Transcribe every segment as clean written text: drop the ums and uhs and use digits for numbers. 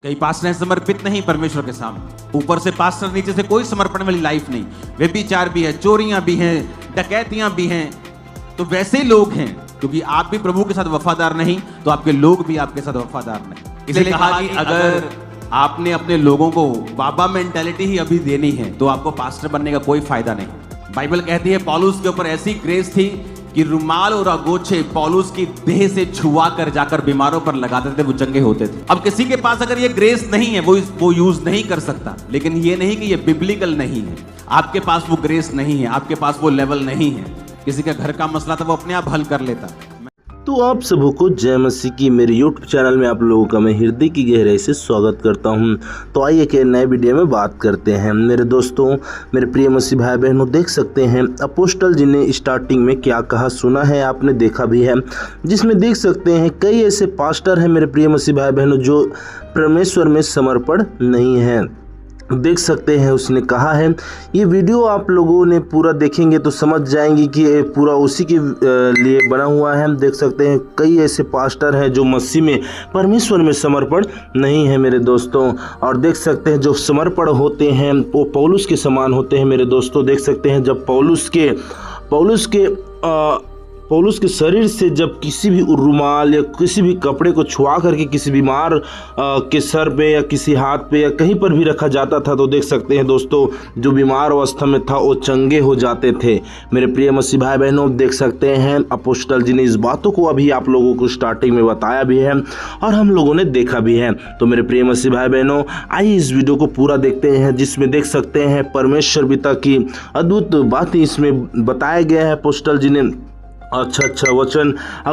कई पास्टर समर्पित नहीं परमेश्वर के सामने, ऊपर से पास्टर नीचे से कोई समर्पण वाली लाइफ नहीं। व्यभिचार भी है, चोरियां भी हैं, डकैतियां भी हैं। तो वैसे लोग हैं, क्योंकि आप भी प्रभु के साथ वफादार नहीं तो आपके लोग भी आपके साथ वफादार नहीं। इसलिए कहा कि अगर आपने अपने लोगों को बाबा मेंटालिटी ही अभी देनी है तो आपको पास्टर बनने का कोई फायदा नहीं। बाइबल कहती है पौलुस के ऊपर ऐसी ग्रेस थी कि रुमाल और अगोछे पौलुस की देह से छुआ कर जाकर बीमारों पर लगाते थे, वो चंगे होते थे। अब किसी के पास अगर ये ग्रेस नहीं है वो यूज नहीं कर सकता, लेकिन ये नहीं कि ये बिब्लिकल नहीं है। आपके पास वो ग्रेस नहीं है, आपके पास वो लेवल नहीं है। किसी का घर का मसला था वो अपने आप हल कर लेता। तो आप सबों को जय मसीह की मेरे यूट्यूब चैनल में आप लोगों का मैं हृदय की गहराई से स्वागत करता हूं। तो आइए के नए वीडियो में बात करते हैं। मेरे दोस्तों, मेरे प्रिय मसीह भाई बहनों, देख सकते हैं अपोस्टल जी ने स्टार्टिंग में क्या कहा, सुना है, आपने देखा भी है, जिसमें देख सकते हैं कई ऐसे पास्टर हैं मेरे प्रिय मसीह भाई बहनों जो परमेश्वर में समर्पण नहीं है। देख सकते हैं उसने कहा है, ये वीडियो आप लोगों ने पूरा देखेंगे तो समझ जाएंगे कि ये पूरा उसी के लिए बना हुआ है। देख सकते हैं कई ऐसे पास्टर हैं जो मसीह में परमेश्वर में समर्पण नहीं है मेरे दोस्तों। और देख सकते हैं जो समर्पण होते हैं वो पौलुस के समान होते हैं मेरे दोस्तों। देख सकते हैं जब पौलुस के शरीर से जब किसी भी रुमाल या किसी भी कपड़े को छुआ करके किसी बीमार के सर पे या किसी हाथ पे या कहीं पर भी रखा जाता था तो देख सकते हैं दोस्तों जो बीमार अवस्था में था वो चंगे हो जाते थे। मेरे प्रिय मसीह भाई बहनों, देख सकते हैं अपोस्टल जी ने इस बातों को अभी आप लोगों को स्टार्टिंग में बताया भी है और हम लोगों ने देखा भी है। तो मेरे प्रिय मसीह भाई बहनों, आइए इस वीडियो को पूरा देखते हैं, जिसमें देख सकते हैं परमेश्वर पिता की अद्भुत बातें इसमें बताया गया है। अपोस्टल जी ने अच्छा वचन,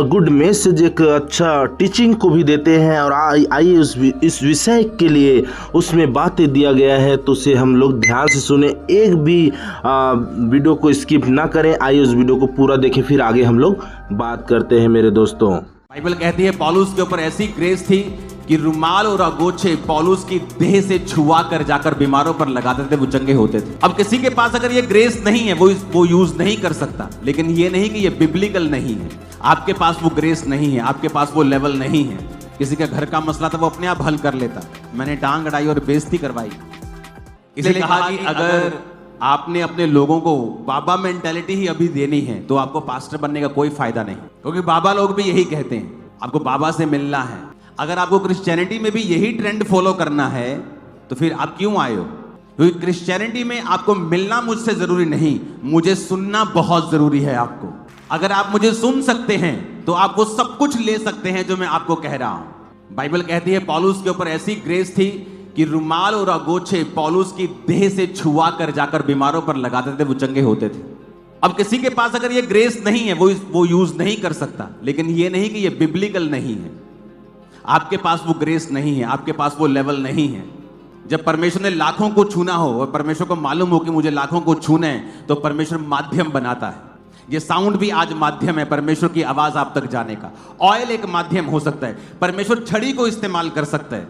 गुड मैसेज, एक अच्छा टीचिंग को भी देते हैं। और आइए इस विषय के लिए उसमें बातें दिया गया है तो उसे हम लोग ध्यान से सुने, एक भी वीडियो को स्किप ना करें। आइए उस वीडियो को पूरा देखें, फिर आगे हम लोग बात करते हैं मेरे दोस्तों। बाइबल कहती है पौलुस के ऊपर ऐसी ग्रेस थी कि रुमाल और अगोछे पौलुस की देह से छुआ कर जाकर बीमारों पर लगाते थे, वो चंगे होते थे। अब किसी के पास अगर ये ग्रेस नहीं है वो यूज नहीं कर सकता, लेकिन ये नहीं कि ये बिब्लिकल नहीं है। आपके पास वो ग्रेस नहीं है, आपके पास वो लेवल नहीं है। किसी का घर का मसला था वो अपने आप हल कर लेता। मैंने टांग अड़ाई और बेइज्जती करवाई। इसलिए कहा कि अगर आपने अपने लोगों को बाबा मेंटालिटी ही अभी देनी है तो आपको पास्टर बनने का कोई फायदा नहीं, क्योंकि बाबा लोग भी यही कहते हैं, आपको बाबा से मिलना है। अगर आपको क्रिश्चियनिटी में भी यही ट्रेंड फॉलो करना है तो फिर आप क्यों आए हो? क्योंकि क्रिश्चियनिटी में आपको मिलना मुझसे जरूरी नहीं, मुझे सुनना बहुत जरूरी है आपको। अगर आप मुझे सुन सकते हैं तो आप वो सब कुछ ले सकते हैं जो मैं आपको कह रहा हूं। बाइबल कहती है पौलुस के ऊपर ऐसी ग्रेस थी कि रुमाल और अगोछे पौलुस की देह से छुआ कर जाकर बीमारों पर लगाते थे, वो चंगे होते थे। अब किसी के पास अगर ये ग्रेस नहीं है वो यूज नहीं कर सकता, लेकिन ये नहीं कि ये बिब्लिकल नहीं है। आपके पास वो ग्रेस नहीं है, आपके पास वो लेवल नहीं है। जब परमेश्वर ने लाखों को छूना हो और परमेश्वर को मालूम हो कि मुझे लाखों को छूना है तो परमेश्वर माध्यम बनाता है। ये साउंड भी आज माध्यम है परमेश्वर की आवाज आप तक जाने का। ऑयल एक माध्यम हो सकता है, परमेश्वर छड़ी को इस्तेमाल कर सकता है,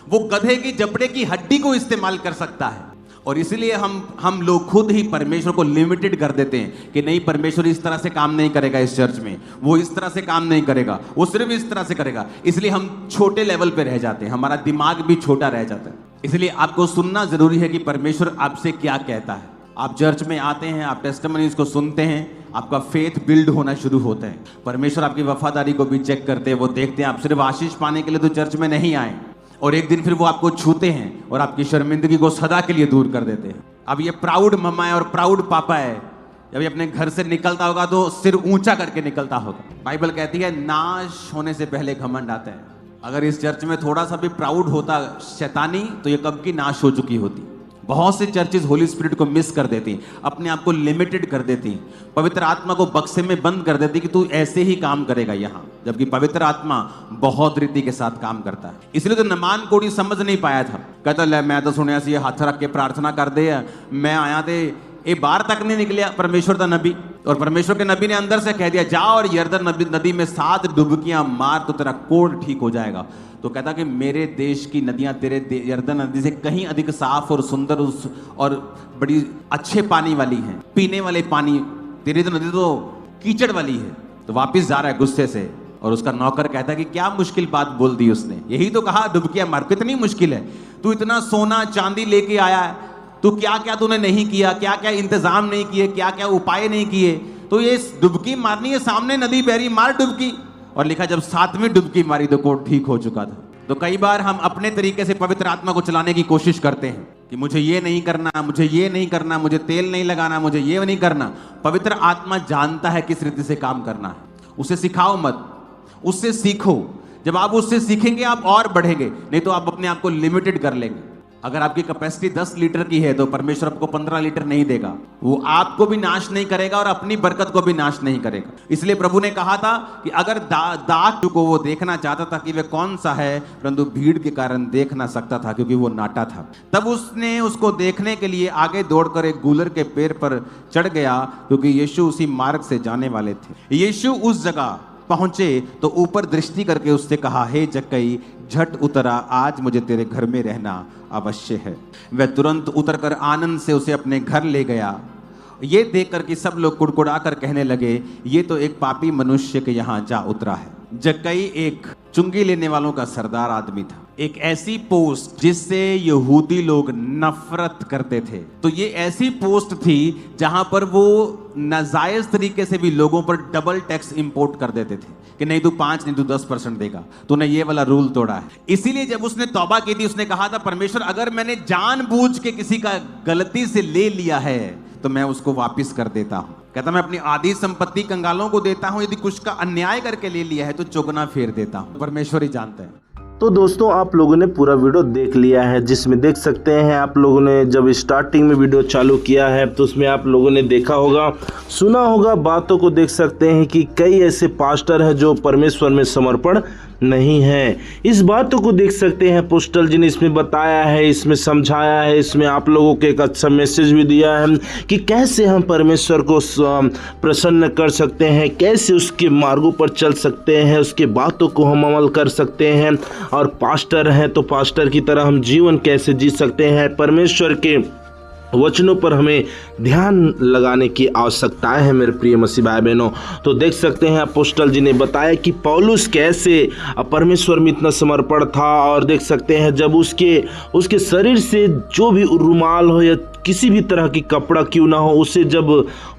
वो गधे की जबड़े की हड्डी को इस्तेमाल कर सकता है। और इसलिए हम लोग खुद ही परमेश्वर को लिमिटेड कर देते हैं कि नहीं, परमेश्वर इस तरह से काम नहीं करेगा इस चर्च में, वो इस तरह से काम नहीं करेगा, वो सिर्फ इस तरह से करेगा। इसलिए हम छोटे लेवल पे रह जाते हैं, हमारा दिमाग भी छोटा रह जाता है। इसलिए आपको सुनना जरूरी है कि परमेश्वर आपसे क्या कहता है। आप चर्च में आते हैं, आप टेस्टिमनीज को सुनते हैं, आपका फेथ बिल्ड होना शुरू होता है। परमेश्वर आपकी वफादारी को भी चेक करते हैं, वो देखते हैं आप सिर्फ आशीष पाने के लिए तो चर्च में नहीं आए, और एक दिन फिर वो आपको छूते हैं और आपकी शर्मिंदगी को सदा के लिए दूर कर देते हैं। अब ये प्राउड मम्मा है और प्राउड पापा है, जब ये अपने घर से निकलता होगा तो सिर ऊंचा करके निकलता होगा। बाइबल कहती है नाश होने से पहले घमंड आता है। अगर इस चर्च में थोड़ा सा भी प्राउड होता शैतानी तो ये कब की नाश हो चुकी होती। बहुत से चर्चेस होली स्पिरिट को मिस कर देती, अपने आप को लिमिटेड कर देती, पवित्र आत्मा को बक्से में बंद कर देती कि तू ऐसे ही काम करेगा यहाँ, जबकि पवित्र आत्मा बहुत रीति के साथ काम करता है। इसलिए तो नमान कोड़ी समझ नहीं पाया था, कहता ले मैं तो सुनिया सी हाथ रख के प्रार्थना कर दे, मैं आया थे, ये बाहर तक नहीं निकलिया परमेश्वर का नबी, और परमेश्वर के नबी ने अंदर से कह दिया जा और यरदन नदी में 7 डुबकियां मार तो तेरा कोढ़ ठीक हो जाएगा। तो कहता कि मेरे देश की नदियां तेरे यरदन नदी से कहीं अधिक साफ और सुंदर और बड़ी अच्छे पानी वाली हैं, पीने वाले पानी। तेरी तो नदी तो कीचड़ वाली है। तो वापिस जा रहा है गुस्से से और उसका नौकर कहता है कि क्या मुश्किल बात बोल दी उसने, यही तो कहा डुबकियां मार। कितनी मुश्किल है, तू इतना सोना चांदी लेके आया है, तू क्या क्या तूने नहीं किया, क्या क्या इंतजाम नहीं किए, क्या क्या उपाय नहीं किए, तो ये डुबकी मारनी है, सामने नदी बह रही, मार डुबकी। और लिखा जब 7वीं डुबकी मारी तो कोट ठीक हो चुका था। तो कई बार हम अपने तरीके से पवित्र आत्मा को चलाने की कोशिश करते हैं कि मुझे ये नहीं करना, मुझे ये नहीं करना, मुझे तेल नहीं लगाना, मुझे ये नहीं करना। पवित्र आत्मा जानता है किस रीति से काम करना है, उसे सिखाओ मत, उससे सीखो। जब आप उससे सीखेंगे आप और बढ़ेंगे, नहीं तो आप अपने आप को लिमिटेड कर लेंगे। अगर आपकी कैपेसिटी 10 लीटर की है तो परमेश्वर आपको 15 लीटर नहीं देगा, वो आपको भी नाश नहीं करेगा और अपनी बरकत को भी नाश नहीं करेगा। इसलिए प्रभु ने कहा था कि अगर दाख को वो देखना चाहता था कि वह कौन सा है, परंतु भीड़ के कारण देख ना सकता था क्योंकि वो नाटा था। तब उसने उसको देखने के लिए आगे दौड़कर एक गूलर के पेड़ पर चढ़ गया, क्योंकि यीशु उसी मार्ग से जाने वाले थे। यीशु उस जगह पहुंचे तो ऊपर दृष्टि करके उससे कहा, हे जक्कई झट उतरा, आज मुझे तेरे घर में रहना अवश्य है। वह तुरंत उतरकर आनंद से उसे अपने घर ले गया। ये देखकर कि सब लोग कुड़कुड़ा कर कहने लगे, ये तो एक पापी मनुष्य के यहाँ जा उतरा है। जक्कई एक चुंगी लेने वालों का सरदार आदमी था, एक ऐसी पोस्ट जिससे यहूदी लोग नफरत करते थे। तो ये ऐसी पोस्ट थी जहां पर वो नाजायज तरीके से भी लोगों पर डबल टैक्स इंपोर्ट कर देते थे कि नहीं तू 5 नहीं तू 10% देगा, तूने ये वाला रूल तोड़ा है। इसीलिए जब उसने तौबा की थी, उसने कहा था, परमेश्वर अगर मैंने जानबूझ के किसी का गलती से ले लिया है तो मैं उसको वापिस कर देता हूं। कहता मैं अपनी आधी संपत्ति कंगालों को देता हूं, यदि कुछ का अन्याय करके ले लिया है तो चौगुना फेर देता हूं। परमेश्वर ही जानते हैं। तो दोस्तों आप लोगों ने पूरा वीडियो देख लिया है, जिसमें देख सकते हैं आप लोगों ने जब स्टार्टिंग में वीडियो चालू किया है तो उसमें आप लोगों ने देखा होगा, सुना होगा, बातों को देख सकते हैं कि कई ऐसे पास्टर हैं जो परमेश्वर में समर्पण नहीं है। इस बातों को देख सकते हैं पोस्टल जी ने इसमें बताया है, इसमें समझाया है, इसमें आप लोगों को एक अच्छा मैसेज भी दिया है कि कैसे हम परमेश्वर को प्रसन्न कर सकते हैं, कैसे उसके मार्गों पर चल सकते हैं, उसके बातों को हम अमल कर सकते हैं। और पास्टर हैं तो पास्टर की तरह हम जीवन कैसे जी सकते हैं, परमेश्वर के वचनों पर हमें ध्यान लगाने की आवश्यकता है मेरे प्रिय मसीह भाई बहनों। तो देख सकते हैं अपोस्टल जी ने बताया कि पौलुस कैसे परमेश्वर में इतना समर्पण था। और देख सकते हैं जब उसके शरीर से जो भी रुमाल हो या किसी भी तरह की कपड़ा क्यों ना हो, उसे जब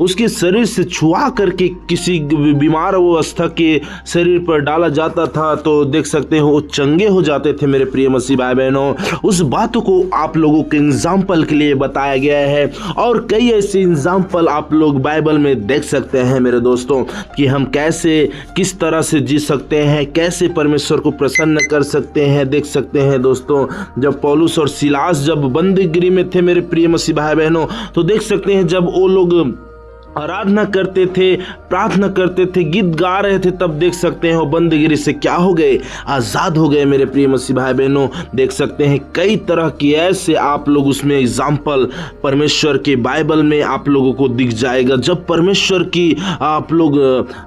उसके शरीर से छुआ करके किसी बीमार अवस्था के शरीर पर डाला जाता था तो देख सकते हो वो चंगे हो जाते थे मेरे प्रिय मसीह भाई बहनों। उस बातों को आप लोगों के एग्जाम्पल के लिए बताया गया है और कई ऐसे एग्जाम्पल आप लोग बाइबल में देख सकते हैं मेरे दोस्तों कि हम कैसे किस तरह से जी सकते हैं, कैसे परमेश्वर को प्रसन्न कर सकते हैं। देख सकते हैं दोस्तों जब पौलुस और सिलास जब बंदीगृह में थे मेरे प्रिय मसीह भाई बहनों, तो देख सकते हैं जब वो लोग आराधना करते थे, प्रार्थना करते थे, गीत गा रहे थे, तब देख सकते हैं वो बंदीगिरी से क्या हो गए, आज़ाद हो गए मेरे प्रिय मसीह भाई बहनों। देख सकते हैं कई तरह की ऐसे आप लोग उसमें एग्जाम्पल परमेश्वर के बाइबल में आप लोगों को दिख जाएगा। जब परमेश्वर की आप लोग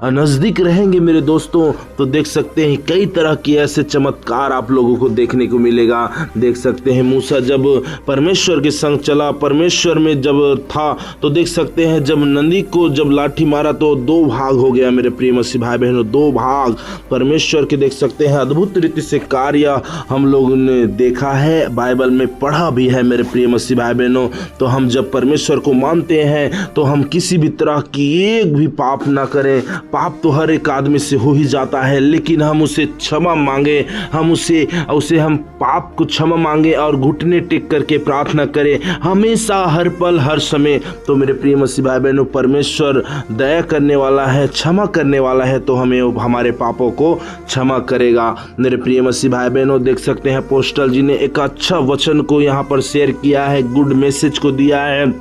नज़दीक रहेंगे मेरे दोस्तों तो देख सकते हैं कई तरह की ऐसे चमत्कार आप लोगों को देखने को मिलेगा। देख सकते हैं मूसा जब परमेश्वर के संग चला, परमेश्वर में जब था, तो देख सकते हैं जब नंदी को जब लाठी मारा तो 2 भाग हो गया मेरे प्रिय मसीह भाई बहनों, 2 भाग परमेश्वर के देख सकते हैं अद्भुत रीति से कार्य हम लोगों ने देखा है, बाइबल में पढ़ा भी है मेरे प्रिय मसीह भाई बहनों। तो हम जब परमेश्वर को मानते हैं तो हम किसी भी तरह की एक भी पाप ना करें। पाप तो हर एक आदमी से हो ही जाता है, लेकिन हम उसे क्षमा मांगे, हम उसे हम पाप को क्षमा मांगे और घुटने टेक करके प्रार्थना करें हमेशा, हर पल, हर समय। तो मेरे प्रिय मसीह भाई बहनों परमेश्वर दया करने वाला है, क्षमा करने वाला है, तो हमें हमारे पापों को क्षमा करेगा मेरे प्रिय मसीह भाई बहनों। देख सकते हैं पोस्टल जी ने एक अच्छा वचन को यहाँ पर शेयर किया है, गुड मैसेज को दिया है,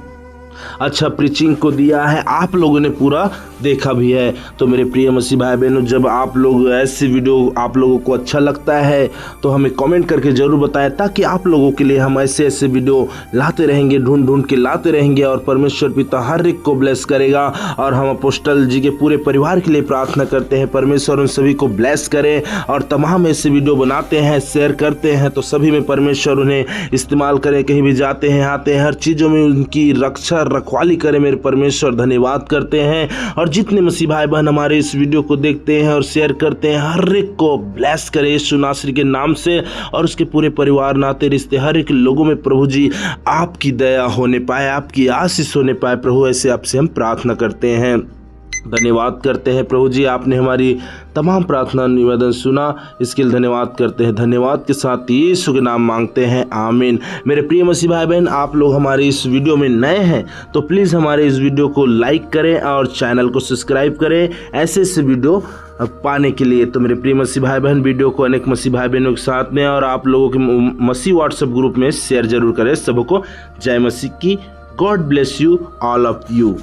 अच्छा प्रीचिंग को दिया है, आप लोगों ने पूरा देखा भी है। तो मेरे प्रिय मसीह भाई बहनों जब आप लोग ऐसे वीडियो आप लोगों को अच्छा लगता है तो हमें कमेंट करके जरूर बताएं, ताकि आप लोगों के लिए हम ऐसे ऐसे वीडियो लाते रहेंगे, ढूंढ के लाते रहेंगे और परमेश्वर पिता हर एक को ब्लेस करेगा। और हम अपोस्टल जी के पूरे परिवार के लिए प्रार्थना करते हैं परमेश्वर उन सभी को ब्लेस करें। और तमाम ऐसे वीडियो बनाते हैं, शेयर करते हैं तो सभी में परमेश्वर उन्हें इस्तेमाल करें, कहीं भी जाते हैं आते हैं हर चीज़ों में उनकी रक्षा कर, रखवाली करे मेरे परमेश्वर। धन्यवाद करते हैं। और जितने मसीह भाई बहन हमारे इस वीडियो को देखते हैं और शेयर करते हैं, हर एक को ब्लेस करे यीशु नासरी के नाम से, और उसके पूरे परिवार, नाते, रिश्ते, हर एक लोगों में प्रभु जी आपकी दया होने पाए, आपकी आशीष होने पाए प्रभु, ऐसे आपसे हम प्रार्थना करते हैं। धन्यवाद करते हैं प्रभु जी, आपने हमारी तमाम प्रार्थना निवेदन सुना, इसके लिए धन्यवाद करते हैं। धन्यवाद के साथ यीशु के नाम मांगते हैं, आमीन। मेरे प्रिय मसीह भाई बहन, आप लोग हमारे इस वीडियो में नए हैं तो प्लीज़ हमारे इस वीडियो को लाइक करें और चैनल को सब्सक्राइब करें ऐसे वीडियो पाने के लिए। तो मेरे प्रिय मसीह भाई बहन, वीडियो को अनेक मसीह भाई बहनों के साथ में और आप लोगों के मसीह व्हाट्सएप ग्रुप में शेयर जरूर करें। सबको जय मसीह की। God bless you all of you.